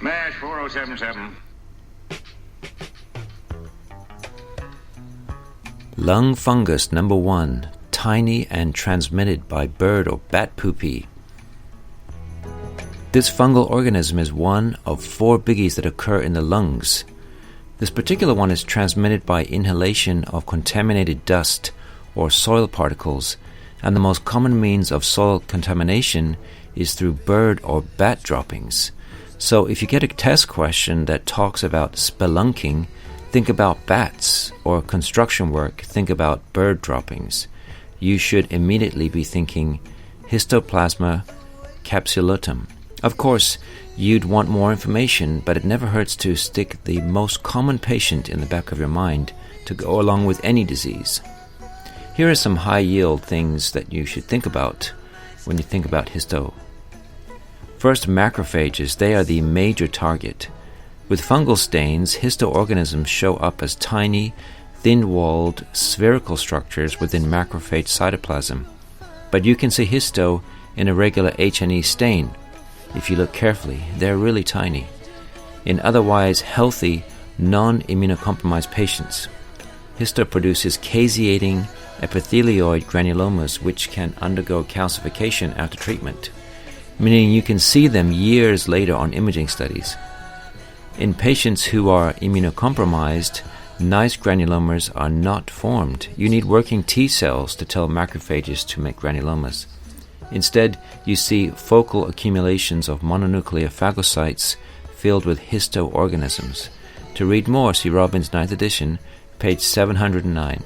MASH 4077. Lung fungus number 1, tiny and transmitted by bird or bat poopy. This fungal organism is one of 4 biggies that occur in the lungs. This particular one is transmitted by inhalation of contaminated dust or soil particles, and the most common means of soil contamination is through bird or bat droppings. So if you get a test question that talks about spelunking, think about bats, or construction work, think about bird droppings. You should immediately be thinking Histoplasma capsulatum. Of course, you'd want more information, but it never hurts to stick the most common patient in the back of your mind to go along with any disease. Here are some high-yield things that you should think about when you think about histo. First, macrophages. They are the major target. With fungal stains, histoorganisms show up as tiny, thin-walled, spherical structures within macrophage cytoplasm. But you can see histo in a regular H&E stain. If you look carefully, they're really tiny. In otherwise healthy, non-immunocompromised patients, histo produces caseating epithelioid granulomas which can undergo calcification after treatment, meaning you can see them years later on imaging studies. In patients who are immunocompromised, nice granulomas are not formed. You need working T cells to tell macrophages to make granulomas. Instead, you see focal accumulations of mononuclear phagocytes filled with histoorganisms. To read more, see Robbins' 9th edition, page 709.